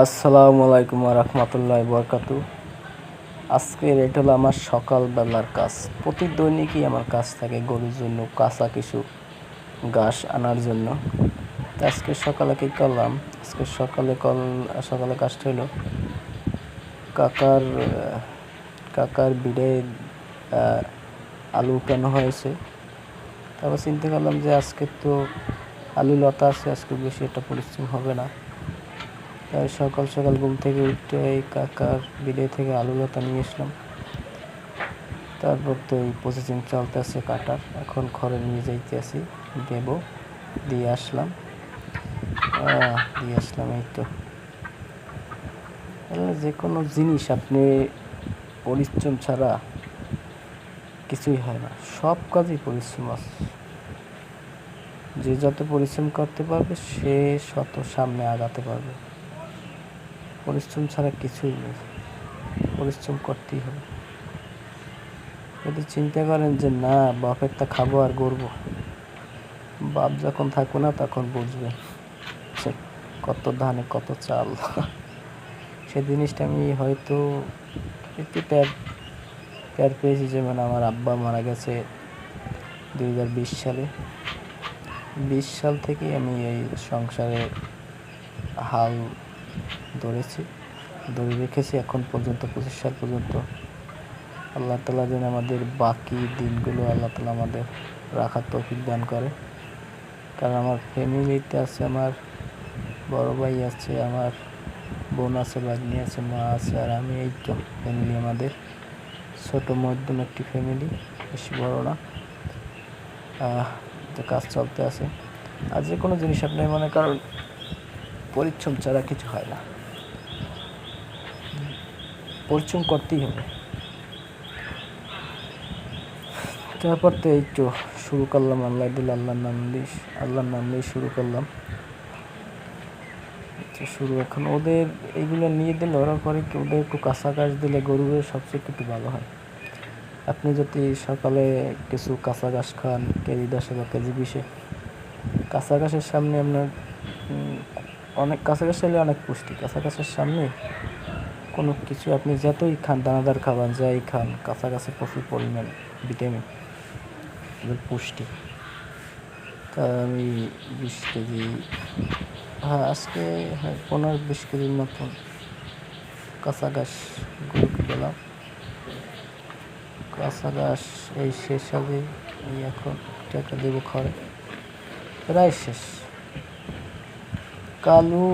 আসসালামু আলাইকুম রহমতুল্লাহ বরকাতু। আজকের এটা হলো আমার সকালবেলার কাজ। প্রতি দৈনিকই আমার কাজ থাকে গরুর জন্য কাঁচা কিছু ঘাস আনার জন্য। তো আজকে সকালে কী করলাম, আজকে সকালে কাজটা হলো কাকার কাকার বিড়ে আলু উঠানো হয়েছে। তারপর চিন্তা করলাম যে আজকে তো আলু লতা আছে, আজকে বেশি একটা পরিশ্রম হবে না। তাই সকাল সকাল ঘুম থেকে উঠে এই কাকার বিলে থেকে আলু লতা নিয়ে আসলাম। তারপর তো এই প্রসেসিং চলতেছে কাটার, এখন ঘরে নিয়ে যাইতে আসি, দিয়ে আসলাম এই তো। যে কোনো জিনিস আপনি পরিশ্রম ছাড়া কিছুই হয় না, সব কাজই পরিশ্রম আছে। যে যত পরিশ্রম করতে পারবে সে তত সামনে আগাতে পারবে। পরিশ্রম ছাড়া কিছুই নেই, পরিশ্রম করতেই হবে। যদি চিন্তা করেন যে না বাপেরটা খাবো আর গড়বো, বাপ যখন থাকবো না তখন বুঝবেন কত ধানে কত চাল। সে জিনিসটা আমি হয়তো একটু টের পেয়েছি। যেমন আমার আব্বা মারা গেছে 2020 সালে। 20 সাল থেকে আমি এই সংসারে হাল ধরে রেখেছি এখন পর্যন্ত, 25 সাল পর্যন্ত। আল্লাহ তাআলা যেন আমাদের বাকি দিনগুলো আল্লাহ তাআলা আমাদের রাখার তৌফিক দান করে। কারণ আমার ফ্যামিলিতে আছে, আমার বড় ভাই আছে, আমার বোন আছে, ভাগ্নি আছে, মা আছে, আর আমি। এই তো ফ্যামিলি আমাদের, ছোটো মধ্যম একটি ফ্যামিলি, বেশি বড় না। তো কাজ চলতে আছে। আর যে কোনো জিনিস আপনি মনে করেন পরিশ্রম ছাড়া কিছু হয় না, পরিশ্রম করতেই হবে। তারপর তো এই তো শুরু করলাম, আল্লাহর নাম দিয়ে শুরু করলাম। এখন ওদের এইগুলো নিয়ে দিলে ওরা করে কি, ওদের একটু কাঁচা ঘাস দিলে গরুদের সবচেয়ে একটু ভালো হয়। আপনি যদি সকালে কিছু কাঁচা ঘাস খান কেজি 10 বা কেজি 20, কাঁচা ঘাসের সামনে আপনার অনেক কাঁচা ঘাস হলে অনেক পুষ্টি। কাঁচা ঘাসের সামনে কোনো কিছু আপনি যতই খান, দানাদার খাবার যাই খান, কাঁচা ঘাসে প্রচুর পরিমাণ ভিটামিন, পুষ্টি। তা আমি 20 কেজি, আজকে 15-20 কেজির মতন কাঁচা ঘাস গরুকে দিলাম। কাঁচা ঘাস এই শেষ আগে এই এখন টাকা দেবো খড়ে, প্রায় শেষ। কালু